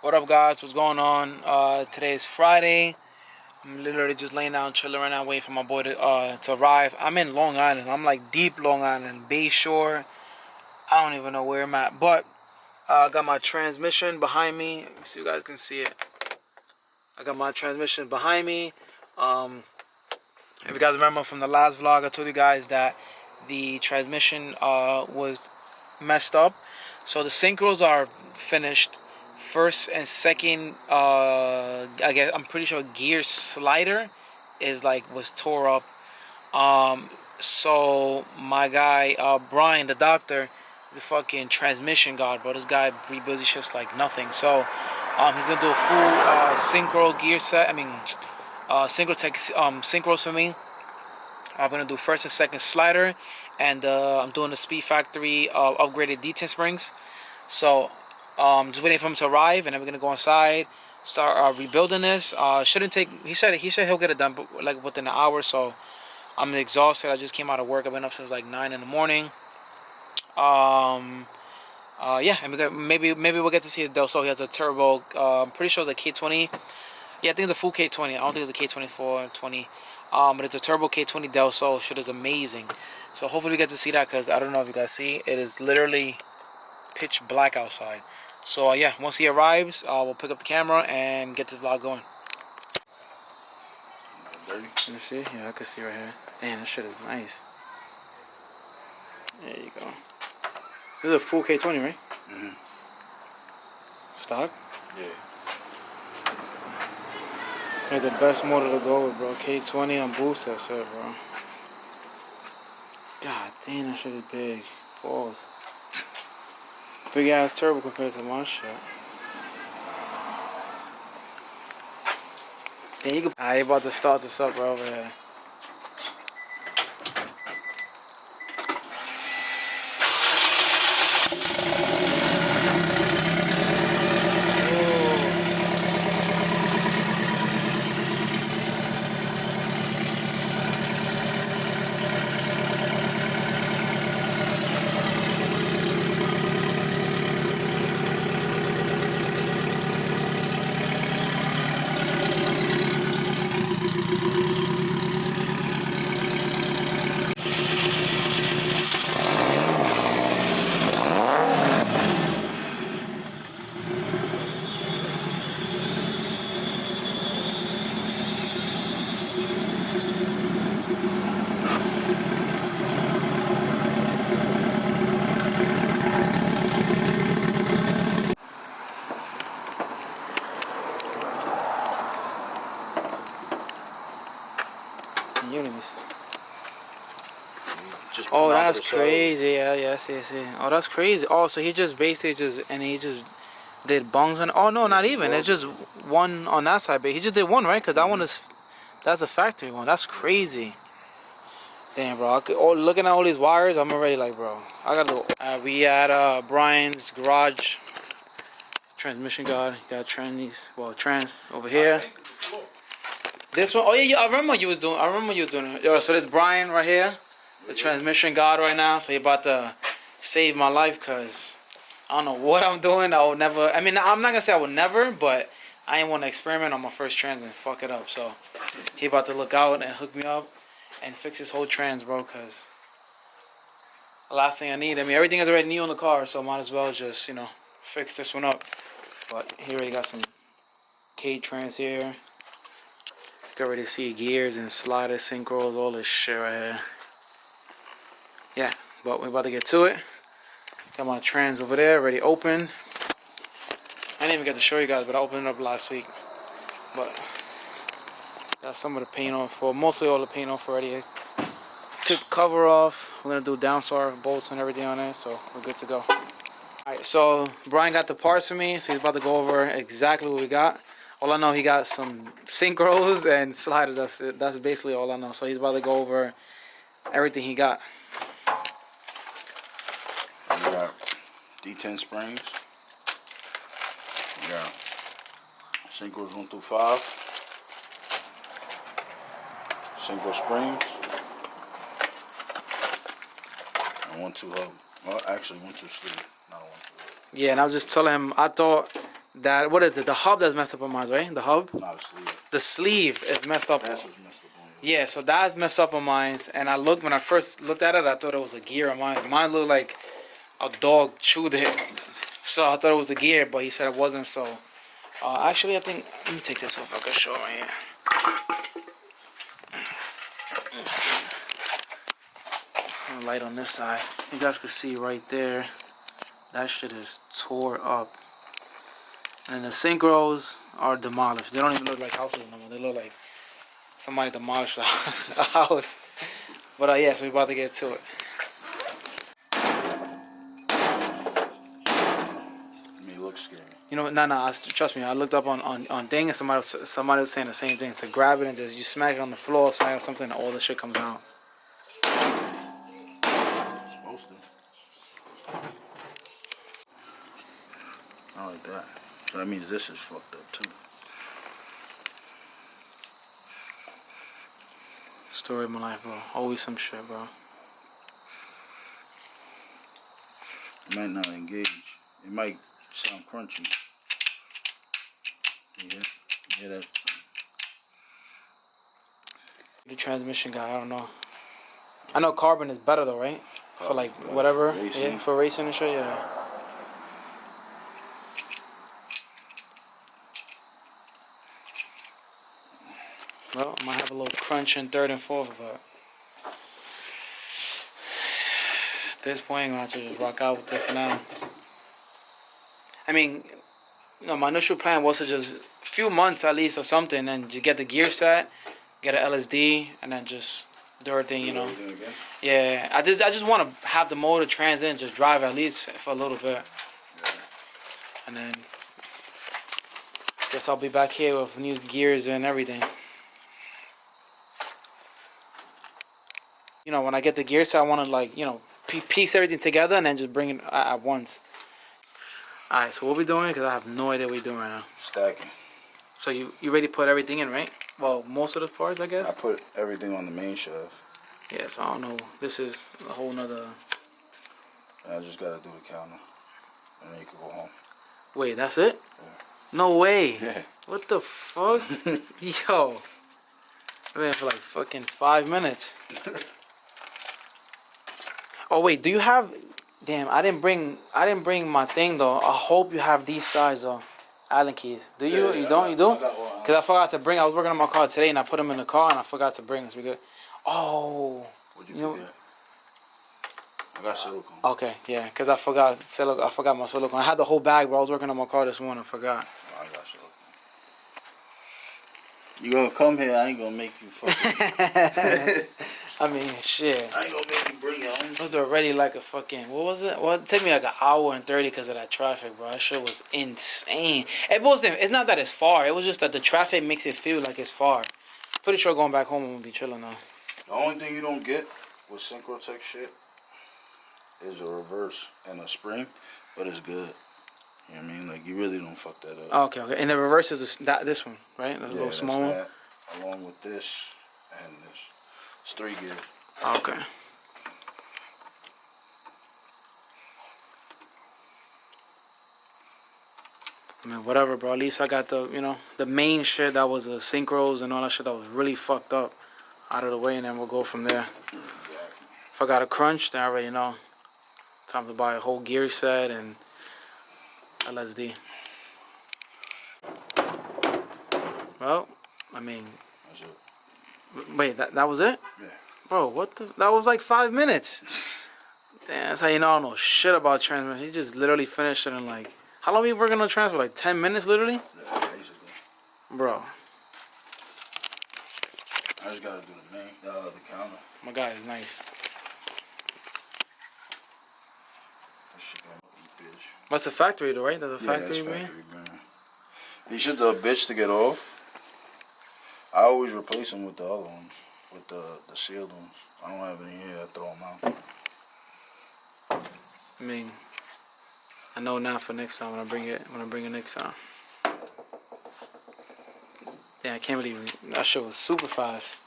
What up, guys? What's going on? Today is Friday. I'm literally just laying down, chilling right now, waiting for my boy to arrive. I'm in Long Island. I'm like deep Long Island, Bay Shore. I don't even know where I'm at, but I got my transmission behind me. Let me see if you guys can see it. I got my transmission behind me. If you guys remember from the last vlog, I told you guys that the transmission was messed up. So the synchros are finished. First and second, I'm pretty sure gear slider was tore up. So my guy Brian, the doctor, the fucking transmission god, bro. This guy rebuilds his shit like nothing. So he's gonna do a full synchro gear set. Synchro tech synchros for me. I'm gonna do first and second slider, and I'm doing the Speed Factory upgraded D10 springs. So just waiting for him to arrive, and then we're gonna go inside, start rebuilding this. Shouldn't take. He said he'll get it done, but like within an hour. So I'm exhausted. I just came out of work. I've been up since like 9 in the morning. Yeah, and maybe we'll get to see his delsol. He has a turbo. I'm pretty sure it's a K20. Yeah, I think it's a full K20. I don't think it's a K24 20. But it's a turbo K20 delsol. Shit is amazing. So hopefully we get to see that, because I don't know if you guys see. It is literally pitch black outside. So yeah, once he arrives, we'll pick up the camera and get this vlog going. Dirty. Let me see. Yeah, I can see right here. Damn, this shit is nice. There you go. This is a full K20, right? Mm-hmm. Stock? Yeah. It's the best motor to go with, bro. K20 on boost, that's it, bro. God damn, that shit is big. Pause. Big ass turbo compared to my shit. Then you can. You about to start this up right over here. Oh, that's crazy. Yeah, I see. Oh, that's crazy. Oh, so he just basically just did bungs on. Oh no, not even. It's just one on that side, but he just did one, right? Because that one that's a factory one. That's crazy. Damn, bro. Looking at all these wires, I'm already like, bro, I gotta go. We at Brian's garage. Transmission guard. Got trans over here. This one. Oh yeah, I remember you was doing. it. Yo, so there's Brian right here, the transmission god right now. So he about to save my life, cause I don't know what I'm doing. I will never. I mean, I'm not gonna say I would never, but I ain't want to experiment on my first trans and fuck it up. So he about to look out and hook me up and fix this whole trans, bro. Cause the last thing I need. I mean, everything is already new on the car, so might as well just fix this one up. But he already got some K trans here. You can already see gears and sliders, synchros, all this shit right here. Yeah, but we're about to get to it. Got my trans over there already open. I didn't even get to show you guys, but I opened it up last week. But got some of the paint off, or mostly all the paint off already. Took the cover off. We're gonna do downstar bolts and everything on it, so we're good to go. Alright, so Brian got the parts for me, so he's about to go over exactly what we got. All I know, he got some synchros and sliders. That's basically all I know. So he's about to go over everything he got. We got D10 springs. We got synchros 1 through 5. Synchro springs. And 1-2 hub. Well, actually 1-2 sleeve, not a 1-2 hub. Yeah, and I was just telling him, I thought that, what is it? The hub that's messed up on mine, right? The hub? No, the sleeve. The sleeve is messed up. That's what's messed up on yours. Yeah, so that's messed up on mine. And when I first looked at it, I thought it was a gear on mine. Mine looked like a dog chewed it. So I thought it was a gear, but he said it wasn't. So actually, I think, let me take this off. I can show right here. Let's see. Light on this side. You guys can see right there. That shit is tore up. And the synchros are demolished. They don't even look like houses no more. They look like somebody demolished a house. But yeah, so we're about to get to it. It looks scary. You know, trust me. I looked up on thing, and somebody was saying the same thing. To grab it and just you smack it on the floor, smack it on something, and all the shit comes out. Supposed to. Not like that. So that means this is fucked up too. Story of my life, bro. Always some shit, bro. It might not engage. It might sound crunchy. Yeah, that. The transmission guy, I don't know. I know carbon is better though, right? For like whatever, racing. Yeah, for racing and shit, yeah. Well, I might have a little crunch in third and fourth, but at this point, I'm gonna have to just rock out with it for now. I mean, you know, my initial plan was to just a few months at least or something, and you get the gear set, get an LSD, and then just do everything, you know. Yeah, I just want to have the motor transit and just drive at least for a little bit, and then guess I'll be back here with new gears and everything. You know, when I get the gear set, I want to, like, you know, piece everything together and then just bring it at once. Alright, so what we doing? Because I have no idea what we're doing right now. Stacking. So you ready to put everything in, right? Well, most of the parts, I guess. I put everything on the main shaft. Yeah, so I don't know. This is a whole nother... I just got to do the counter. And then you can go home. Wait, that's it? Yeah. No way. Yeah. What the fuck? Yo. I've been here for like fucking 5 minutes. Oh wait, do you have? Damn, I didn't bring my thing though. I hope you have these size though, Allen keys. Do you? Yeah, you don't? You do? I got one. Cause I forgot to bring. I was working on my car today and I put them in the car and I forgot to bring. So we good. Oh. What'd you forget? I got silicone. Okay, yeah. Cause I forgot I forgot my silicone. I had the whole bag, but I was working on my car this morning. I forgot. Oh, I got silicone. You gonna come here? I ain't gonna make you fucking. I mean, shit. I ain't gonna make you bring your own. It was already like a fucking, what was it? Well, it took me like an hour and 30 because of that traffic, bro. That shit was insane. It's not that it's far. It was just that the traffic makes it feel like it's far. Pretty sure going back home I'm gonna be chilling now. The only thing you don't get with Synchrotech shit is a reverse and a spring, but it's good. You know what I mean? Like, you really don't fuck that up. Oh, okay. And the reverse is this one, right? That's a little that's small one. that, along with this and this. It's 3 gears. Okay. I mean, whatever, bro. At least I got the main shit that was the synchros and all that shit that was really fucked up out of the way, and then we'll go from there. Exactly. If I got a crunch, then I already know. Time to buy a whole gear set and LSD. Well, I mean... That's it. Wait, that was it? Yeah. Bro, what the... That was like 5 minutes. Damn, that's how you know I don't know shit about transmission. He just literally finished it in like... How long were you working on transfer? Like 10 minutes, literally? Yeah, basically. Bro. I just gotta do the counter. My guy is nice. That shit gonna be a bitch. That's a factory though, right? That's a factory, that's man? factory, man. These shit a bitch to get off. I always replace them with the other ones. With the sealed ones. I don't have any here. I throw them out. I mean... I know now for next time when I bring it next time. Yeah, I can't believe it. That shit was super fast.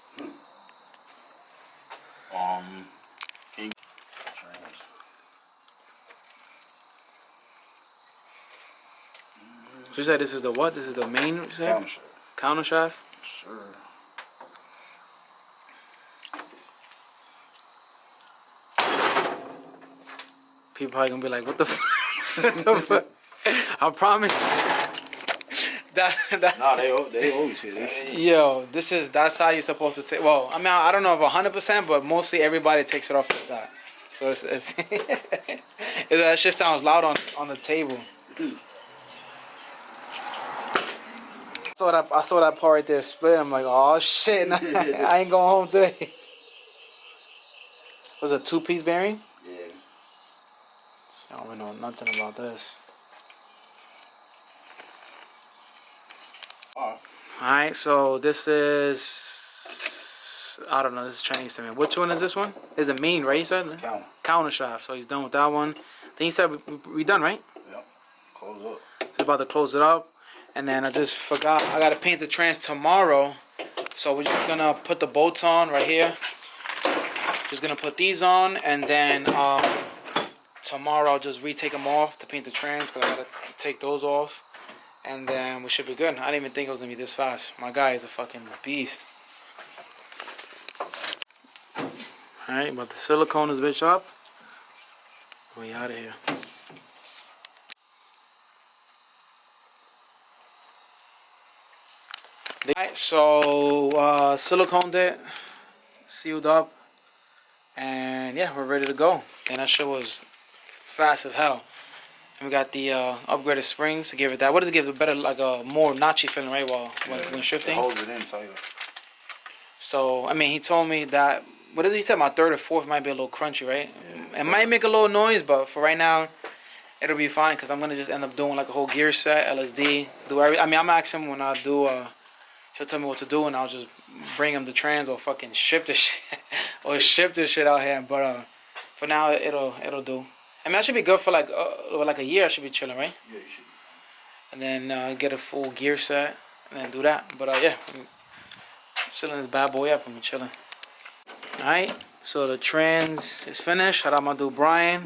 Can you You said this is the what? This is the main shaft? Counter shaft. Counter shaft? Sure. People probably gonna be like, what the fuck? I promise. Nah, they always hear this shit. Yo, that's how you're supposed to take. Well, I mean, I don't know if 100%, but mostly everybody takes it off like that. So it's that shit sounds loud on the table. I saw that part right there split. I'm like, oh shit, I ain't going home today. Was it a 2-piece bearing? Yeah. I don't know nothing about this. Alright, so this is, I don't know, this is Chinese to me. Which one is this one? Is the main, right? You said? Counter shaft. So he's done with that one. Then he said we done, right? Yep. Close up. He's about to close it up. And then I just forgot, I gotta paint the trans tomorrow. So we're just gonna put the bolts on right here. Just gonna put these on, and then tomorrow I'll just retake them off to paint the trans, because I gotta take those off. And then we should be good. I didn't even think it was gonna be this fast. My guy is a fucking beast. Alright, about to silicone this bitch up. We out of here. Alright, so siliconed it, sealed up, and yeah, we're ready to go. And that shit was fast as hell. And we got the upgraded springs to give it that. What does it give? A better, like a more notchy feeling, right? When shifting. It holds it in tighter. So I mean, he told me that. What did he say? My third or fourth might be a little crunchy, right? Yeah. It might make a little noise, but for right now, it'll be fine because I'm gonna just end up doing like a whole gear set, LSD, do every. I mean, I'm asking him when I do. He'll tell me what to do, and I'll just bring him the trans or fucking ship the shit or ship this shit out here. But for now, it'll do. I mean, I should be good for like a year. I should be chilling, right? Yeah, you should be fine. And then get a full gear set and then do that. But yeah, I'm sealing this bad boy up and we're chilling. All right, so the trans is finished. Shout out my dude Brian.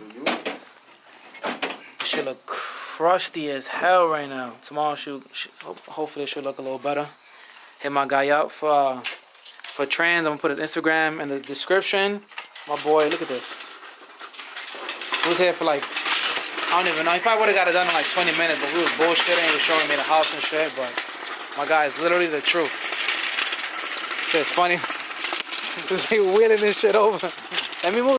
Should look crusty as hell right now. Tomorrow hopefully it should look a little better. Hit my guy up for trans. I'm gonna put his Instagram in the description. My boy, look at this. He was here for like, I don't even know. He probably would have got it done in like 20 minutes, but we was bullshitting. He was showing me the house and shit. But my guy is literally the truth. Shit's funny. They wheeling this shit over. Let me move.